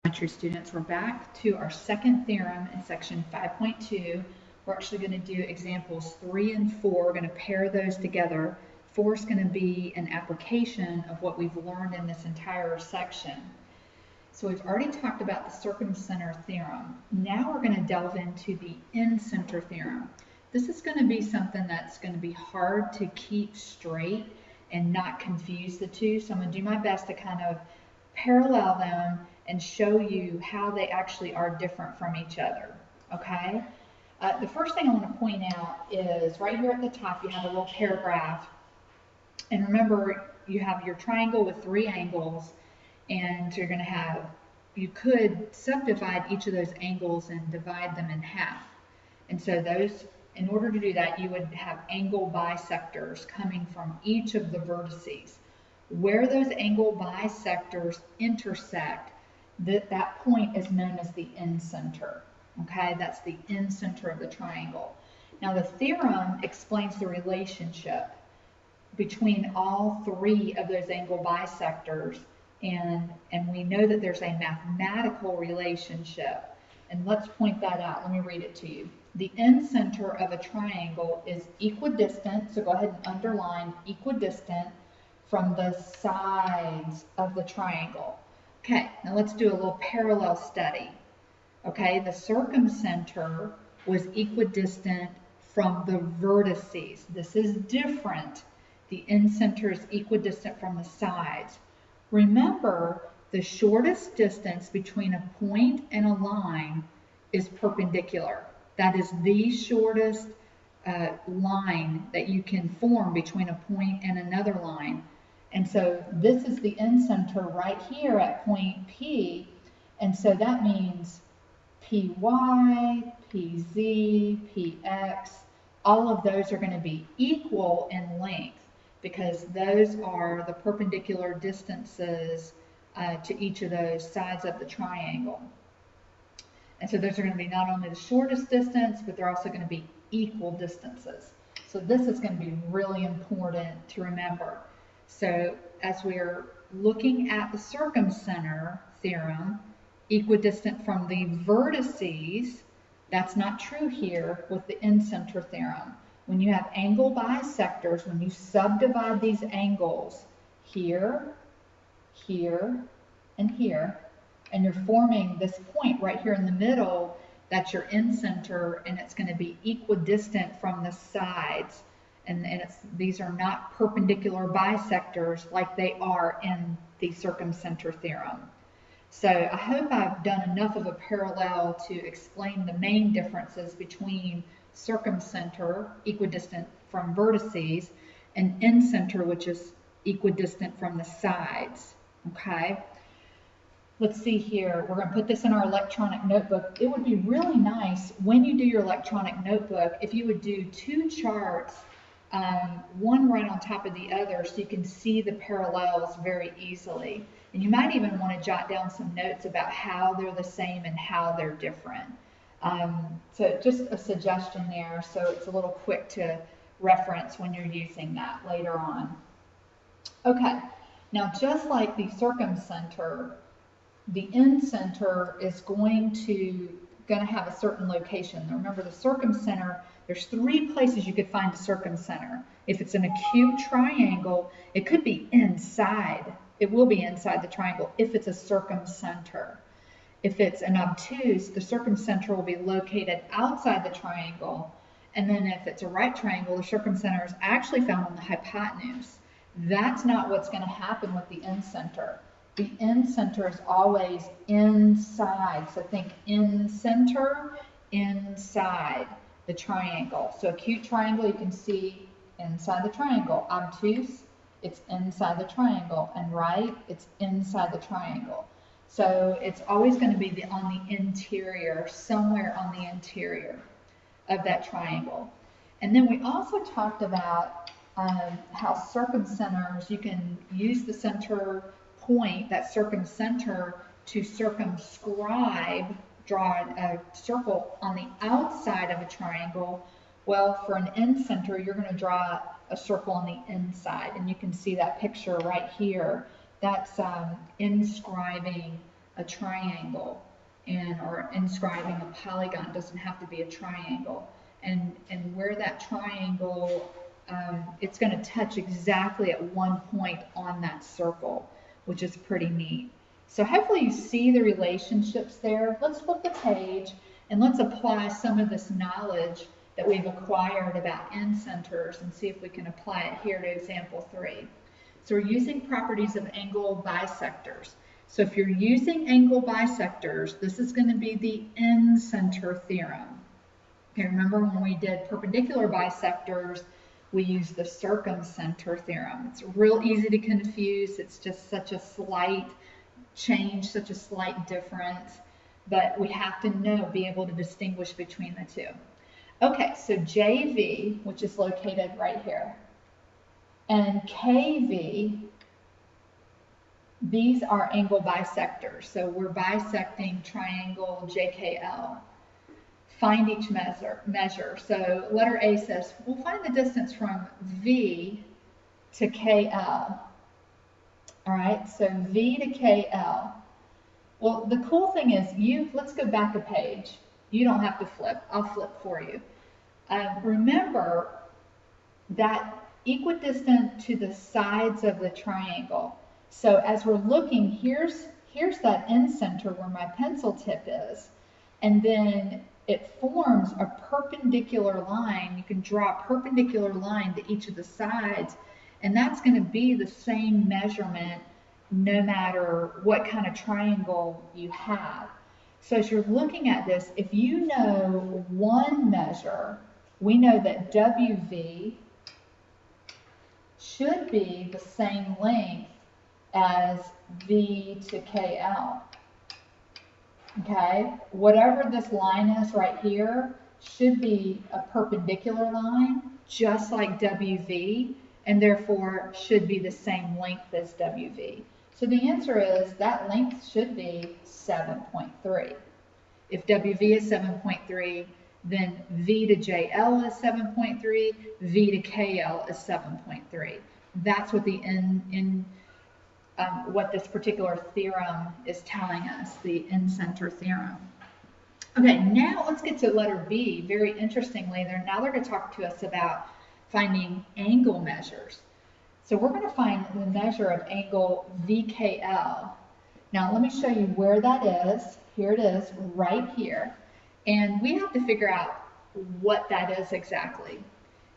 Geometry students, we're back to our second theorem in section 5.2. We're actually going to do examples 3 and 4. We're going to pair those together. 4 is going to be an application of what we've learned in this entire section. So we've already talked about the Center Theorem. Now we're going to delve into the Incenter Theorem. This is going to be something that's going to be hard to keep straight and not confuse the two. So I'm going to do my best to kind of parallel them and show you how they actually are different from each other, okay? The first thing I want to point out is right here at the top you have a little paragraph, and remember you have your triangle with 3 angles, and you're going to have, you could subdivide each of those angles and divide them in half. And so those, in order to do that, you would have angle bisectors coming from each of the vertices. Where those angle bisectors intersect, that point is known as the incenter. Okay, that's the incenter of the triangle. Now the theorem explains the relationship between all 3 of those angle bisectors, and we know that there's a mathematical relationship. And let's point that out. Let me read it to you. The incenter of a triangle is equidistant, so go ahead and underline equidistant, from the sides of the triangle. Okay, now let's do a little parallel study. Okay, the circumcenter was equidistant from the vertices. This is different. The incenter is equidistant from the sides. Remember, the shortest distance between a point and a line is perpendicular. That is the shortest line that you can form between a point and another line. And so this is the incenter right here at point P, and so that means PY, PZ, PX, all of those are going to be equal in length because those are the perpendicular distances to each of those sides of the triangle. And so those are going to be not only the shortest distance, but they're also going to be equal distances. So this is going to be really important to remember. So as we're looking at the circumcenter theorem, equidistant from the vertices, that's not true here with the incenter theorem. When you have angle bisectors, when you subdivide these angles here, here, and here, and you're forming this point right here in the middle, that's your incenter, and it's going to be equidistant from the sides. And these are not perpendicular bisectors like they are in the circumcenter theorem. So I hope I've done enough of a parallel to explain the main differences between circumcenter, equidistant from vertices, and incenter, which is equidistant from the sides. Okay? Let's see here. We're going to put this in our electronic notebook. It would be really nice when you do your electronic notebook if you would do 2 charts, one right on top of the other, so you can see the parallels very easily. And you might even want to jot down some notes about how they're the same and how they're different. So just a suggestion there, so it's a little quick to reference when you're using that later on. Okay, now just like the circumcenter, the incenter is going to have a certain location. Now remember, the circumcenter, there's 3 places you could find a circumcenter. If it's an acute triangle, it could be inside. It will be inside the triangle if it's a circumcenter. If it's an obtuse, the circumcenter will be located outside the triangle. And then if it's a right triangle, the circumcenter is actually found on the hypotenuse. That's not what's going to happen with the incenter. The incenter is always inside. So think incenter, inside the triangle. So acute triangle, you can see inside the triangle. Obtuse, it's inside the triangle. And right, it's inside the triangle. So it's always going to be on the interior, somewhere on the interior of that triangle. And then we also talked about how circumcenters, you can use the center point, that circumcenter, to circumscribe, draw a circle on the outside of a triangle. Well, for an incenter, you're going to draw a circle on the inside, and you can see that picture right here. That's inscribing a triangle, or inscribing a polygon. It doesn't have to be a triangle. And where that triangle, it's going to touch exactly at one point on that circle, which is pretty neat. So hopefully you see the relationships there. Let's flip the page and let's apply some of this knowledge that we've acquired about incenters and see if we can apply it here to example 3. So we're using properties of angle bisectors. So if you're using angle bisectors, this is going to be the incenter theorem. Okay, remember when we did perpendicular bisectors, we used the circumcenter theorem. It's real easy to confuse. It's just such a slight change, such a slight difference, but we have to be able to distinguish between the two. Okay, so JV, which is located right here, and KV, these are angle bisectors. So we're bisecting triangle JKL. Find each measure. So letter A says, we'll find the distance from V to KL. All right, so V to KL. Well, the cool thing is, let's go back a page. You don't have to flip. I'll flip for you. Remember that equidistant to the sides of the triangle. So as we're looking, here's that incenter where my pencil tip is, and then it forms a perpendicular line. You can draw a perpendicular line to each of the sides, and that's going to be the same measurement no matter what kind of triangle you have. So as you're looking at this, if you know one measure, we know that WV should be the same length as V to KL. Okay, whatever this line is right here should be a perpendicular line, just like WV, and therefore should be the same length as WV. So the answer is that length should be 7.3. If WV is 7.3, then V to JL is 7.3, V to KL is 7.3. That's what what this particular theorem is telling us, the incenter theorem. Okay, now let's get to letter B. Very interestingly, now they're going to talk to us about finding angle measures. So we're going to find the measure of angle VKL. Now let me show you where that is. Here it is, right here. And we have to figure out what that is exactly.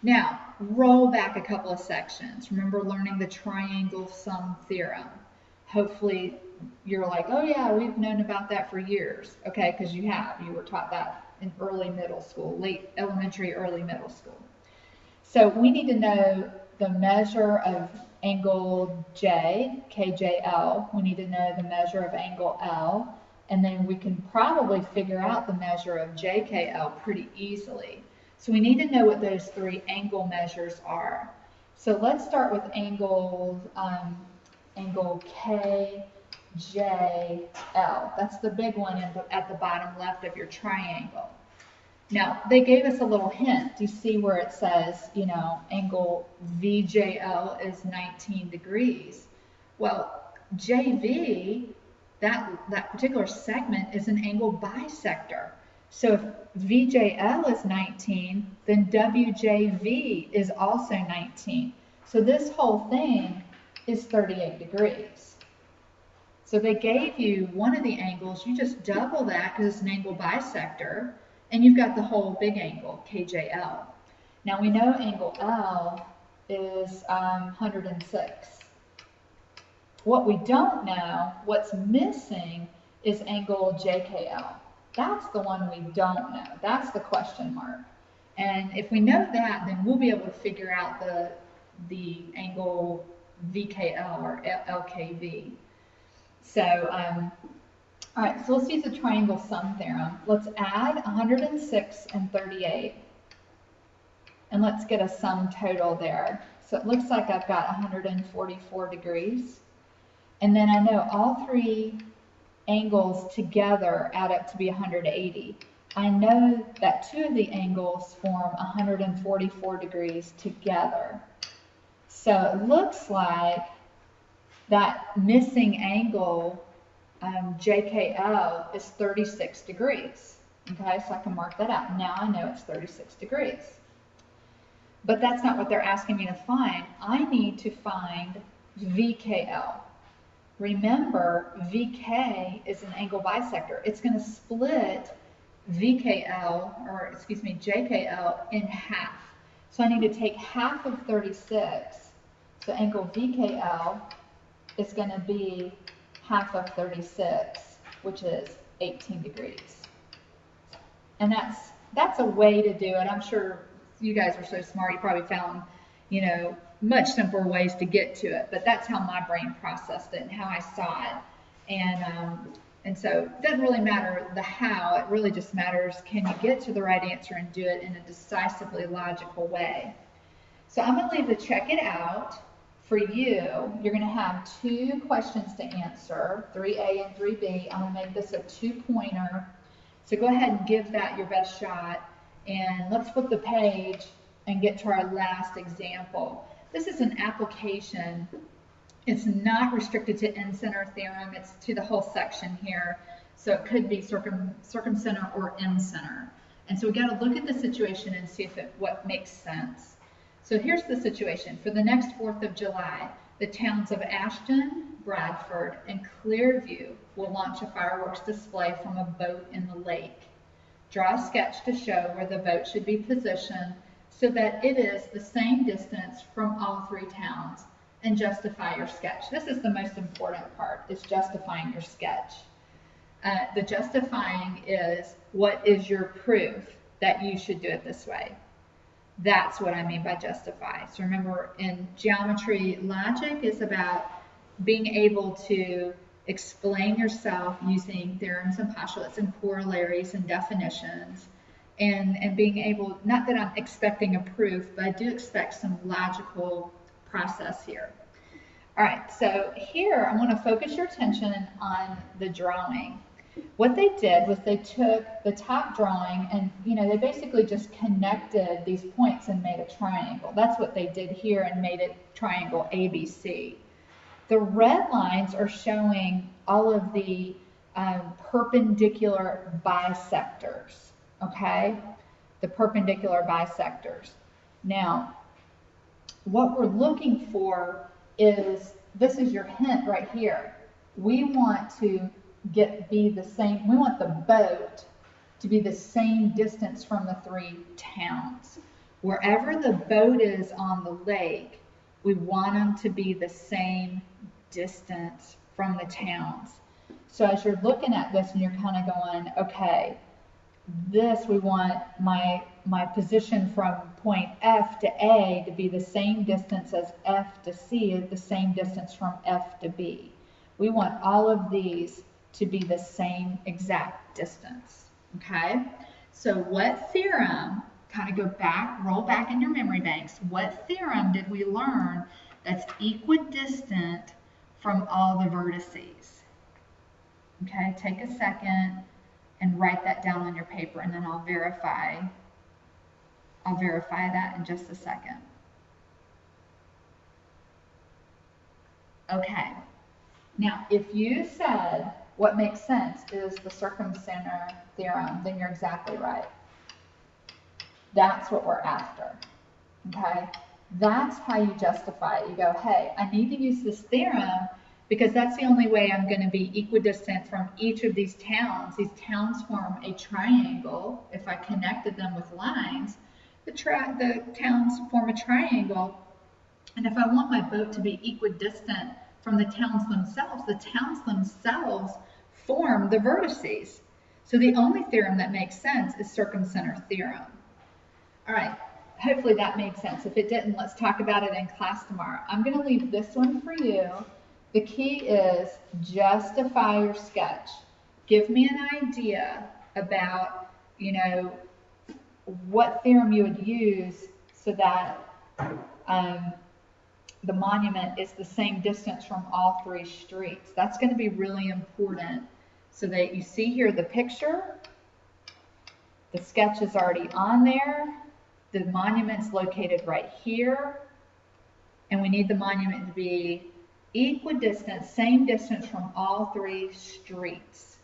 Now, roll back a couple of sections. Remember learning the triangle sum theorem. Hopefully you're like, oh yeah, we've known about that for years. Okay, because you were taught that in early middle school, late elementary, early middle school. So we need to know the measure of angle J, KJL. We need to know the measure of angle L, and then we can probably figure out the measure of JKL pretty easily. So we need to know what those three angle measures are. So let's start with angle KJL. That's the big one at the bottom left of your triangle. Now, they gave us a little hint. You see where it says, angle VJL is 19 degrees. Well, JV, that particular segment is an angle bisector. So if VJL is 19, then WJV is also 19. So this whole thing is 38 degrees. So they gave you one of the angles. You just double that because it's an angle bisector, and you've got the whole big angle, KJL. Now we know angle L is 106. What we don't know, what's missing, is angle JKL. That's the one we don't know. That's the question mark. And if we know that, then we'll be able to figure out the angle VKL or LKV. So, all right, so let's use the triangle sum theorem. Let's add 106 and 38, and let's get a sum total there. So it looks like I've got 144 degrees. And then I know all three angles together add up to be 180. I know that two of the angles form 144 degrees together. So it looks like that missing angle JKL is 36 degrees. Okay, so I can mark that out. Now I know it's 36 degrees. But that's not what they're asking me to find. I need to find VKL. Remember, VK is an angle bisector. It's going to split VKL, or excuse me, JKL in half. So I need to take half of 36. So angle VKL is going to be half of 36, which is 18 degrees. And that's a way to do it. I'm sure you guys are so smart, you probably found, you know, much simpler ways to get to it, but that's how my brain processed it and how I saw it. And so it doesn't really matter the how, it really just matters, can you get to the right answer and do it in a decisively logical way. So I'm going to leave the check it out for you. You're going to have 2 questions to answer, 3A and 3B. I'm going to make this a 2-pointer. So go ahead and give that your best shot. And let's flip the page and get to our last example. This is an application. It's not restricted to Center Theorem. It's to the whole section here. So it could be circumcenter or incenter. And so we got to look at the situation and see if what makes sense. So here's the situation. For the next 4th of July, the towns of Ashton, Bradford, and Clearview will launch a fireworks display from a boat in the lake. Draw a sketch to show where the boat should be positioned so that it is the same distance from all 3 towns, and justify your sketch. This is the most important part, is justifying your sketch. The justifying is, what is your proof that you should do it this way? That's what I mean by justify. So remember, in geometry, logic is about being able to explain yourself using theorems and postulates and corollaries and definitions, and being able, not that I'm expecting a proof, but I do expect some logical process here. All right, so here I want to focus your attention on the drawing. What they did was they took the top drawing and, you know, they basically just connected these points and made a triangle. That's what they did here and made it triangle ABC. The red lines are showing all of the perpendicular bisectors, okay? The perpendicular bisectors. Now, what we're looking for is, this is your hint right here. We want to be the same, we want the boat to be the same distance from the 3 towns. Wherever the boat is on the lake, we want them to be the same distance from the towns. So as you're looking at this and you're kind of going, okay, this, we want my position from point F to A to be the same distance as F to C, the same distance from F to B. We want all of these to be the same exact distance, okay? So what theorem, kind of go back, roll back in your memory banks, what theorem did we learn that's equidistant from all the vertices? Okay, take a second and write that down on your paper, and then I'll verify that in just a second. Okay, now if you said what makes sense is the circumcenter theorem, then you're exactly right. That's what we're after, okay? That's how you justify it. You go, hey, I need to use this theorem because that's the only way I'm going to be equidistant from each of these towns. These towns form a triangle. If I connected them with lines, the towns form a triangle. And if I want my boat to be equidistant from the towns themselves form the vertices. So the only theorem that makes sense is circumcenter theorem. All right, hopefully that made sense. If it didn't, let's talk about it in class tomorrow. I'm going to leave this one for you. The key is justify your sketch. Give me an idea about, you know, what theorem you would use so that the monument is the same distance from all 3 streets. That's going to be really important so that you see here the picture, the sketch is already on there, the monument's located right here, and we need the monument to be equidistant, same distance from all 3 streets.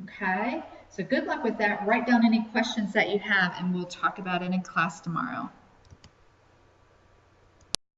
Okay, so good luck with that. Write down any questions that you have, and we'll talk about it in class tomorrow.